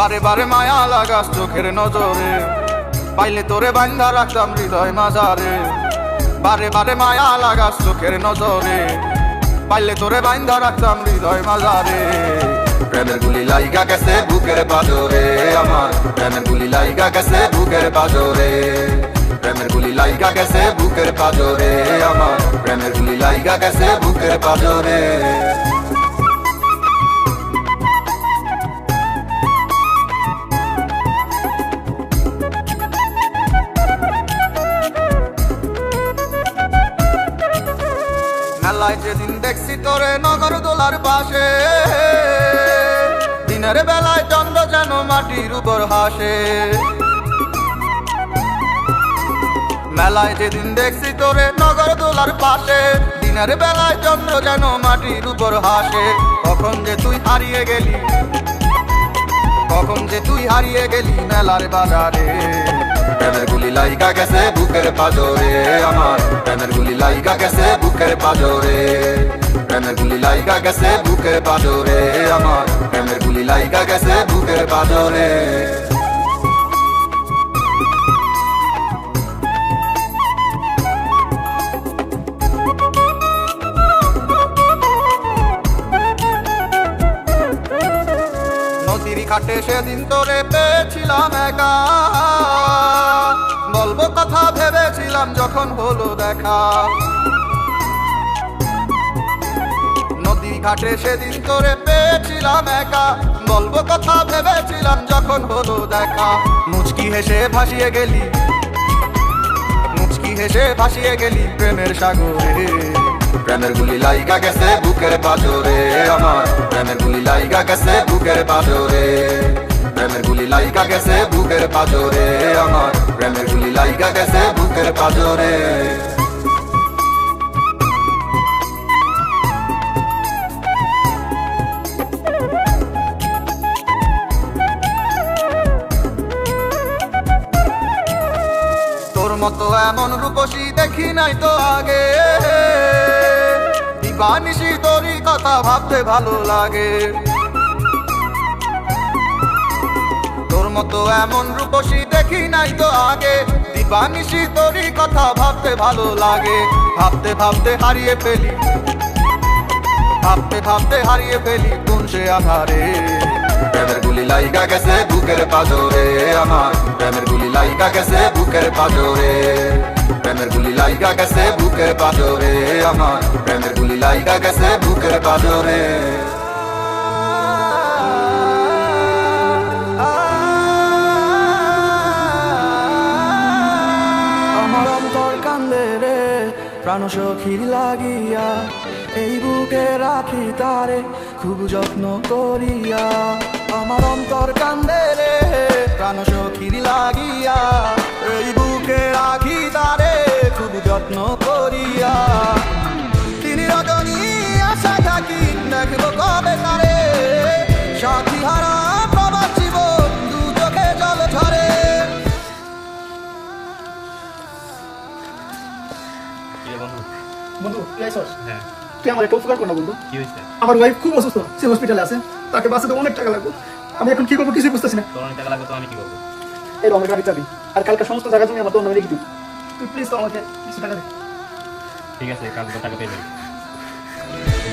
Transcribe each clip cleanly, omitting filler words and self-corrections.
বারে বারে মায়া লাগাস চোখের নজরে, পাইলে তোরে বান্ধা রাখতাম হৃদয় মাজারে। বারে বারে মায়া লাগাস চোখের নজরে, পাইলে তোরে বান্ধা রাখতাম হৃদয় মাজারে। প্রেমের গুলি লাইগা গেছে বুকের পাজরে আমার, প্রেমের গুলি লাইগা গেছে বুকের পাজরে। প্রেমের গুলি লাইগা গেছে বুকের পাজরে আমার, প্রেমের গুলি লাইগা গেছে বুকের পাজরে। মেলায় যেদিন দেখছি তোরে নগর দোলার পাশে, দিনের বেলায় চন্দ্র যেন মাটির উপর হাসে। মেলায় যেদিন দেখছি তোরে নগর দোলার পাশে, দিনের বেলায় চন্দ্র যেন মাটির উপর হাসে। কখন যে তুই হারিয়ে গেলি, কখন যে তুই হারিয়ে গেলি মেলার বাজারে। প্রেমের গুলি লাইগা গেছে বুকের পাজরে আমার, প্রেমের গুলি লাইগা গেছে বুকের পাজরে। প্রেমের গুলি লাইগা গেছে বুকের পাজরে আমার, প্রেমের গুলি লাইগা গেছে বুকের পাজরে। নদীর ঘাটে সেদিন তোরে পেয়েছিলাম একা, বলবো কথা ভেবেছিলাম যখন হলো দেখা। নদীর ঘাটে সেদিন তোরে পেয়েছিলাম একা, বলবো কথা ভেবেছিলাম যখন হলো দেখা। মুচকি হেসে ভাসিয়ে গেলি, মুচকি হেসে ভাসিয়ে গেলি প্রেমের সাগরে। প্রেমের গুলি লাইগা গেছে বুকের পাজরে আমার, প্রেমের গুলি লাইগা গেছে বুকের পাজরে। প্রেমের গুলি লাইগা গেছে বুকের পাজরে আমার, প্রেমের গুলি লাইগা গেছে বুকের পাজরে। তোর মতো এমন রূপসী দেখি নাই তো আগে, দিবানিশি তোরই কথা ভাবতে ভালো লাগে। তোর মতো এমন রূপসী দেখি নাই তো আগে, দিবানিশি তোরই কথা ভাবতে ভালো লাগে। ভাবতে ভাবতে হারিয়ে ফেলি, ভাবতে ভাবতে হারিয়ে ফেলি কোন সে আধারে। প্রেমের গুলি লাইগা গেছে বুকের পাজরে আমার, প্রেমের গুলি লাইগা গেছে বুকের পাজরে। প্রেমের গুলি লাইগা গেছে বুকের পাজরে আমার, প্রেমের গুলি লাইগা গেছে বুকের পাজরে। আমার অন্তর কান্দে রে প্রাণ সখীর লাগিয়া, এই বুকে রাখি তারে খুব যত্ন করিয়া। আমার অন্তর কান্দে রে প্রাণ সখীর লাগিয়া, এই বুকে রাখি তারে খুব যত্ন করিয়া। তিনি রজনী আশায় থাকি দেখবো কবে তারে, সাথী হারা প্রবাস জীবন দু চোখে জল ঝরে। বন্ধু তুই আইসস? হ্যাঁ। তুই আমার একটা উপকার কর না বন্ধু। কি হয়েছে? আমার ওয়াইফ খুব অসুস্থ, সে হসপিটালে আছে, তাকে বাঁচাতে অনেক টাকা লাগবে। আমি এখন কি করবো কিছুই বুঝতেছি না। তোর অনেক টাকা লাগবে তো আমি কি করবো? এই রমের গাড়ি চাবি আর কালকে সমস্ত জায়গা জমি আমার তোর নামে লিখে দিবি। তুই প্লিজ তো আমাকে কিছু টাকা দে। ঠিক আছে, কাল টাকা পেয়ে যাবি।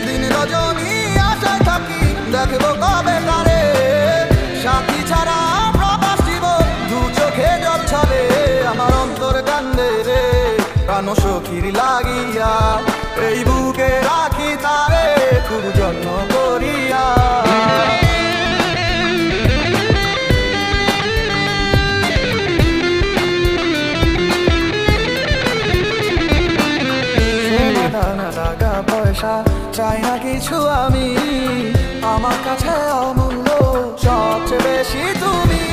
দিন রজনী আশায় থাকি দেখবো কবে তারে, সাথী ছাড়া প্রবাস জীবন দু চোখে জল ছলে। আমার অন্তর কান্দে রে প্রাণ সখীর লাগিয়া, এই বুকে রাখি তারে খুব যত্ন করিয়া। টাকা পয়সা চাই না কিছু আমি, আমার কাছে অমূল্য সবচেয়ে বেশি তুমি।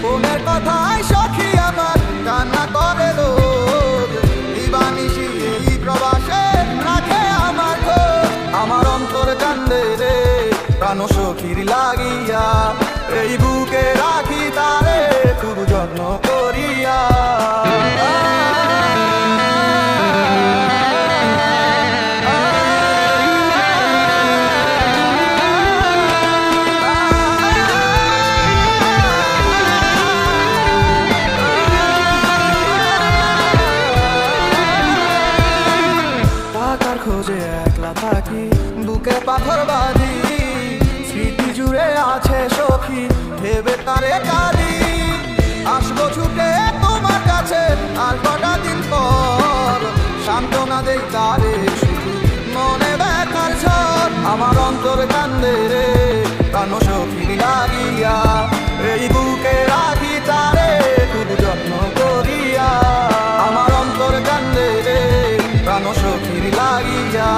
ফোনের কথাই সখী আমার কান্না করে লোক, দিবানিশি এই প্রবাসে রাখে আমার খোঁজ। আমার অন্তর কান্দে রে প্রাণ সখীর লাগিয়া, এই বুকে রাখি তারে খুব যত্ন করিয়া। পাথর বাঁধি, স্মৃতি জুড়ে আছে সখী, ভেবে তারে কাঁদি। আসবো ছুটে তোমার কাছে আর কটা দিন পর, সান্ত্বনা দেই তারে শুধু মনে ব্যথার ঝড়। আমার অন্তর কান্দে রে প্রাণ সখী লাগিয়া, এই বুকে রাখি তারে খুব যত্ন করিয়া। আমার অন্তর কান্দে রে প্রাণ সখী লাগিয়া,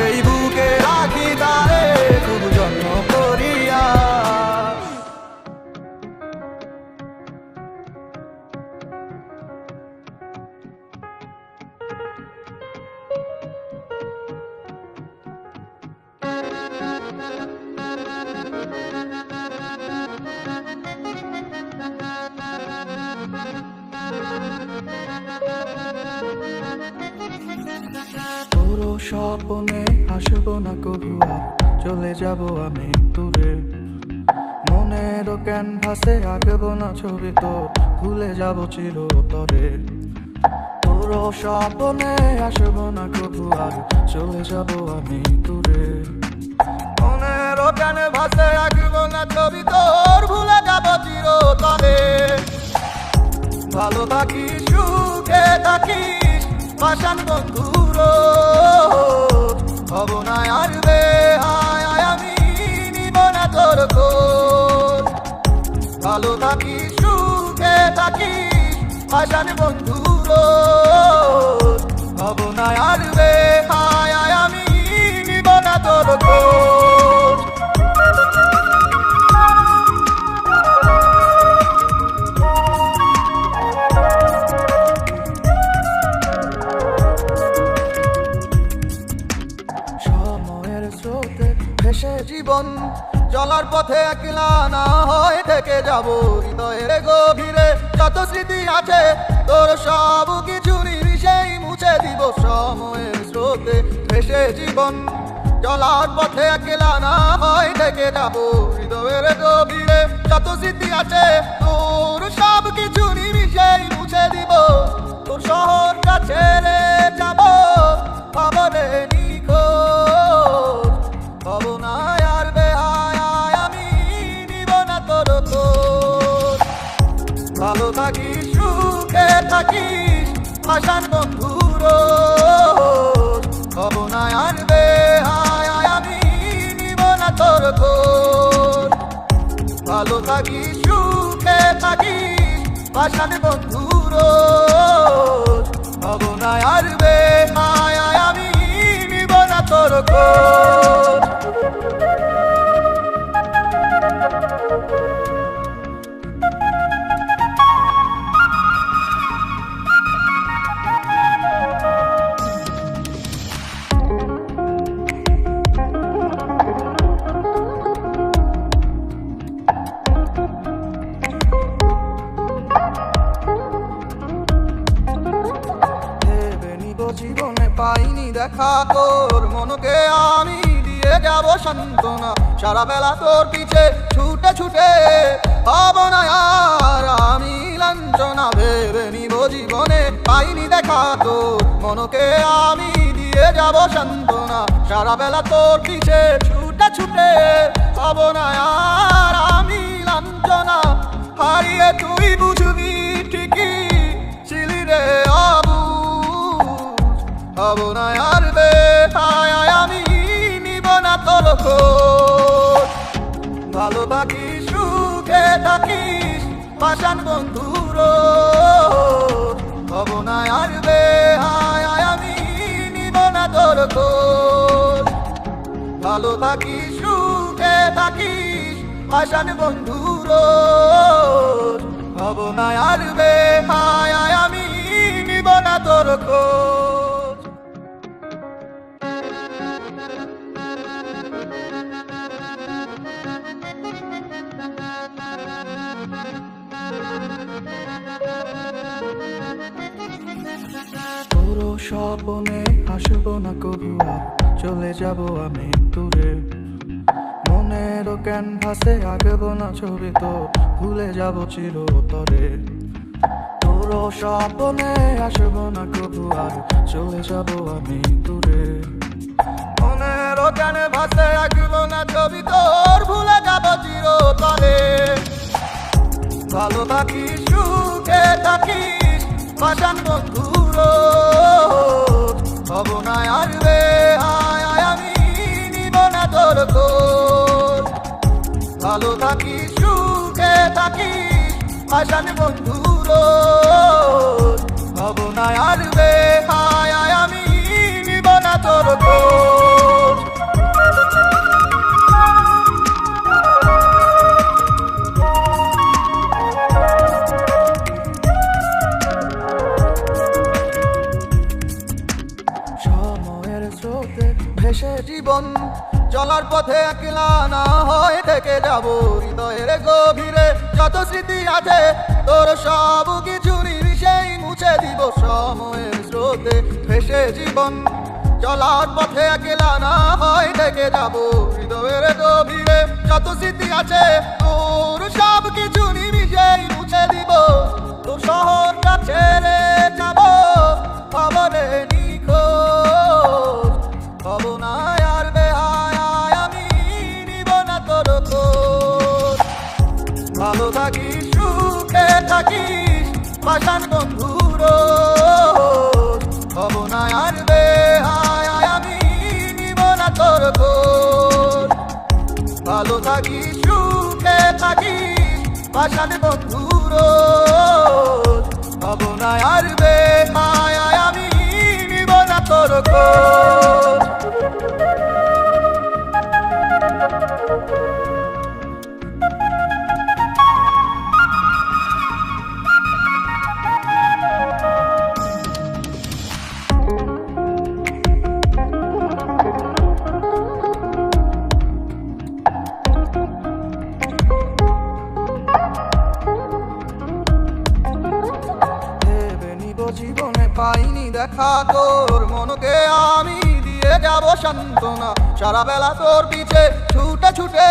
এই বুকে রাখি তারে খুব যত্ন করিয়া। তোর স্বপ্নে আসবো না কবু আর, চলে যাব আমি দূরে। মনের ক্যানভাসে আঁকবো না ছবি তো, ভুলে যাব চিরতরে। তোর স্বপ্নে আসবো না কবু আর, চলে যাব আমি দূরে। মনের ক্যানভাসে আঁকবো না ছবি তোর, ভুলে যাব চিরতরে। ভালো থাকিস সুখে থাকিস পাষাণ বন্ধুর, হব না আর বেহায় আমি নিব না তোর খোঁজ। ভালো থাকিস সুখে থাকিস পাষাণ বন্ধুর, হব না আর বেহায় আমি নিব না তোর খোঁজ। সময়ের স্রোতে ভেসে জীবন চলার পথে একলা না হয় থেকে যাব। হৃদয়ের গভীরে যত স্মৃতি আছে তোর সব কিছু নিমিশেই মুছে দিব। সময়ের স্রোতে ভেসে জীবন চলার পথে একলা না হয় থেকে যাব। হৃদয়ের গভীরে যত স্মৃতি আছে তোর সব কিছু নিমিশেই মুছে দিব। তোর শহরটা ছেড়ে যাব খবরে নিখোঁজ, হব না আর বেহায় আমি নিব না তোর খোঁজ। ভালো থাকিস সুখে থাকিস পাষাণ বন্ধুর, হব না আর বেহায় আমি নিব না তোর খোঁজ। ভালো থাকিস সুখে থাকিস পাষাণ বন্ধুর, হব না আর বেহায় আমি নিব না তোর খোঁজ। জীবনে পাইনি দেখা তোর মনকে আমি দিয়ে যাব সান্ত্বনা। সারা বেলা তোর পিছে ছুটে ছুটে হব না আর আমি লাঞ্ছনা। ভেবে নিব জীবনে পাইনি দেখা তোর মনকে আমি দিয়ে যাব সান্ত্বনা। সারা বেলা তোর পিছে ছুটে ছুটে হব না আর আমি লাঞ্ছনা। হারিয়ে তুই বুঝবি ঠিকই ছিলি রে হব না আর বেহায় আমি নিব না তোর খোঁজ। ভালো থাকিস সুখে থাকিস পাষাণ বন্ধুর, হব না আর বেহায় আমি নিব না তোর খোঁজ। ভালো থাকিস সুখে থাকিস পাষাণ বন্ধুর, হব না আর বেহায় আমি নিব না তোর খোঁজ। তোর স্বপ্নে আসবো না কবু আর, চলে যাব আমি দূরে। মনের ক্যানভাসে আঁকবো না ছবি তো, ভুলে যাব চিরতরে। তোর স্বপ্নে আসবো না কবু আর, চলে যাব আমি দূরে। মনের ক্যানভাসে আঁকবো না ছবি তোর, ভুলে যাব চিরতরে। ভালো থাকিস সুখে থাকিস পাশান বন্ধুর, হব না আর রে হায় হায় আমি নিব না তোর খোঁজ। ভালো থাকিস সুখে থাকিস পাশান বন্ধুর, হব না আর রে হায় হায় আমি নিব না তোর খোঁজ। সময়ের স্রোতে ভেসে জীবন চলার পথে একলা না হয় থেকে যাব, হৃদয়ের গভীরে যত স্মৃতি আছে তোর সব কিছু নিমিশেই মুছে দিব। সময়ের স্রোতে ভেসে জীবন চলার পথে একলা না হয় থেকে যাব, হৃদয়ের গভীরে যত স্মৃতি আছে তোর সব কিছু নিমিশেই মুছে দিব। তোর শহরটা ছেড়ে যাব খবরে নিখোঁজ, হব না আর বেহায় আমি নিব না তোর খোঁজ। ভালো থাকিস সুখে থাকিস পাশান বন্ধুর, হব না আর বেহায় আমি নিব না তোর খোঁজ। ভালো থাকিস সুখে থাকিস পাশান বন্ধুর, হব না আর বেহায় আমি নিব না তোর খোঁজ। ভেবে নিব জীবনে পাইনি দেখা তোর, মনকে আমি দিয়ে যাব সান্ত্বনা। সারা বেলা তোর পিছে ছুটে ছুটে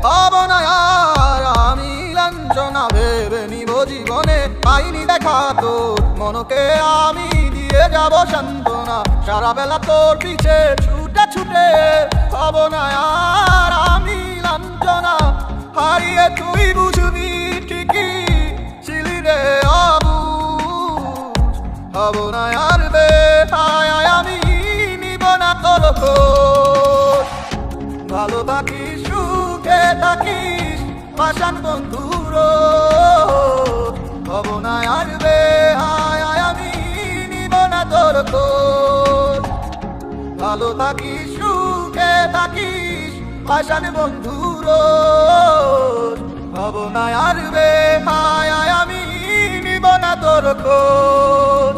হব না আর আমি লাঞ্ছনা। ভেবে নিব জীবনে পাইনি দেখা তোর, মনকে আমি দিয়ে যাব সান্ত্বনা। সারা বেলা তোর পিছে ছুটে ছুটে হব না আর আমি লাঞ্ছনা। হারিয়ে তুই বুঝবি ঠিকই ছিলি রে অবুঝ, হব না আর বেহায় আমি নিব না তোর খোঁজ। ভালো থাকিস সুখে থাকিস পাশান বন্ধুর, হব না আর বেহায় আমি নিব না তোর খোঁজ। ভালো থাকিস সুখে থাকিস পাশান বন্ধুর, হব না আর বেহায় আমি নিব না তোর খোঁজ।